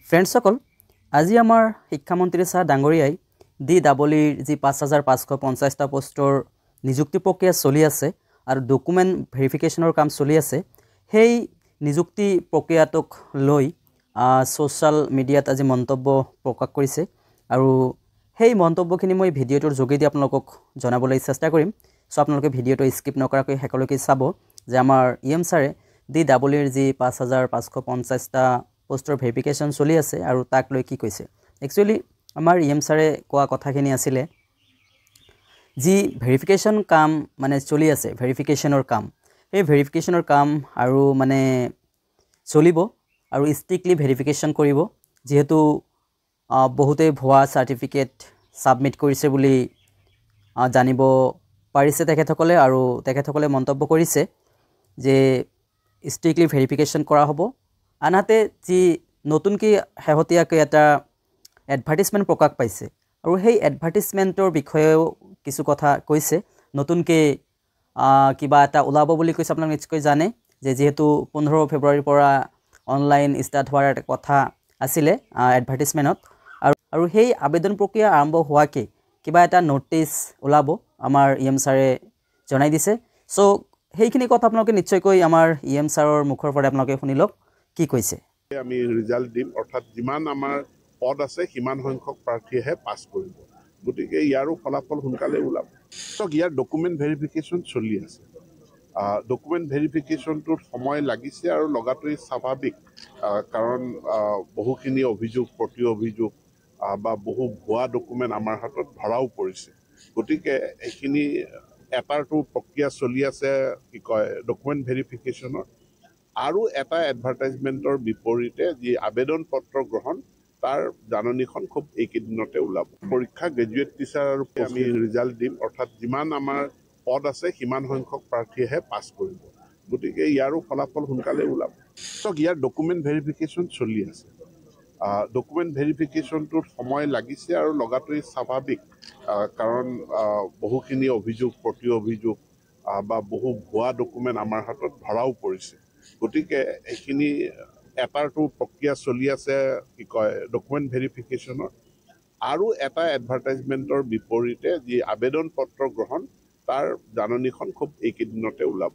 ফ্ৰেণ্ডসকল, আজি আমাৰ শিক্ষামন্ত্ৰী ছাৰ ডাঙৰীয়াই DEEৰ যি ৫,৫৫০টা পোষ্টৰ নিযুক্তি প্ৰক্ৰিয়া চলি আছে আৰু ডকুমেণ্ট ভেৰিফিকেশ্যনৰ কাম চলি আছে, সেই নিযুক্তি প্ৰক্ৰিয়াটোক লৈ ছ'চিয়েল মিডিয়াত আজি মন্তব্য প্ৰকাশ কৰিছে আৰু সেই মন্তব্যখিনি মই ভিডিঅ'টোৰ যোগেদি আপোনালোকক জনাবলৈ চেষ্টা কৰিম। চ' আপোনালোকে ভিডিঅ'টো স্কিপ নকৰাকৈ শেষলৈকে চাব যে আমাৰ ছাৰে DEEৰ যি ৫,৫৫০টা পোষ্টৰ ভেৰিফিকেশ্যন চলি আছে আৰু তাক লৈ কি কৈছে। একচুৱেলি আমাৰ ছাৰে কোৱা কথাখিনি আছিলে যি ভেৰিফিকেশ্যন কাম মানে চলি আছে, ভেৰিফিকেশ্যনৰ কাম, সেই ভেৰিফিকেশ্যনৰ কাম আৰু মানে চলিব আৰু ষ্ট্ৰিক্টলি ভেৰিফিকেশ্যন কৰিব, যিহেতু বহুতেই ভুৱা চাৰ্টিফিকেট ছাবমিট কৰিছে বুলি জানিব পাৰিছে তেখেতসকলে, আৰু তেখেতসকলে মন্তব্য কৰিছে যে ষ্ট্ৰিক্টলি ভেৰিফিকেশ্যন কৰা হ'ব। আনহাতে যি নতুনকৈ শেহতীয়াকৈ এটা এডভাৰ্টিজমেণ্ট প্ৰকাশ পাইছে আৰু সেই এডভাৰ্টিজমেণ্টৰ বিষয়েও কিছু কথা কৈছে। নতুনকৈ কিবা এটা ওলাব বুলি কৈছে। আপোনালোকে নিশ্চয় জানে যে যিহেতু 15 ফেব্ৰুৱাৰীৰ পৰা অনলাইন ষ্টাৰ্ট হোৱাৰ এটা কথা আছিলে এডভাৰ্টিজমেণ্টত, আৰু সেই আবেদন প্ৰক্ৰিয়া আৰম্ভ হোৱাকৈ কিবা এটা ন'টিছ ওলাব আমাৰ ছাৰে জনাই দিছে। চ' সেইখিনি কথা আপোনালোকে নিশ্চয়কৈ আমাৰ ছাৰৰ মুখৰ পৰা আপোনালোকে শুনি লওক কি কৈছে। আমি ৰিজাল্ট দিম, অৰ্থাৎ যিমান আমাৰ পদ আছে সিমান সংখ্যক প্ৰাৰ্থীয়েহে পাছ কৰিব, গতিকে ইয়াৰো ফলাফল সোনকালে ওলাব। চাওক, ইয়াৰ ডকুমেণ্ট ভেৰিফিকেশ্যন চলি আছে। ডকুমেণ্ট ভেৰিফিকেশ্যনটোত সময় লাগিছে আৰু লগাটোৱেই স্বাভাৱিক, কাৰণ বহুখিনি অভিযোগ, প্ৰতি অভিযোগ বা বহু ভুৱা ডকুমেণ্ট আমাৰ হাতত ধৰাও পৰিছে। গতিকে এইখিনি এটাৰটো প্ৰক্ৰিয়া চলি আছে, কি কয়, ডকুমেণ্ট ভেৰিফিকেশ্যনৰ, আৰু এটা এডভাৰ্টাইজমেণ্টৰ বিপৰীতে যি আবেদন পত্ৰ গ্ৰহণ, তাৰ জাননীখন খুব এইকেইদিনতে ওলাব। পৰীক্ষা গ্ৰেজুৱেট টিচাৰ আৰু আমি ৰিজাল্ট দিম, অৰ্থাৎ যিমান আমাৰ পদ আছে সিমান সংখ্যক প্ৰাৰ্থীয়েহে পাছ কৰিব, গতিকে ইয়াৰো ফলাফল সোনকালে ওলাব। চাওক, ইয়াৰ ডকুমেণ্ট ভেৰিফিকেশ্যন চলি আছে। ডকুমেণ্ট ভেৰিফিকেশ্যনটোত সময় লাগিছে আৰু লগাটোৱেই স্বাভাৱিক, কাৰণ বহুখিনি অভিযোগ, প্ৰতি অভিযোগ বা বহু ভুৱা ডকুমেণ্ট আমাৰ হাতত ধৰাও পৰিছে। গতিকে এইখিনি এটাৰটো প্ৰক্ৰিয়া চলি আছে, কি কয়, ডকুমেণ্ট ভেৰিফিকেশ্যনৰ, আৰু এটা এডভাৰ্টাইজমেণ্টৰ বিপৰীতে যি আবেদন পত্ৰ গ্ৰহণ, তাৰ জাননীখন খুব এইকেইদিনতে ওলাব।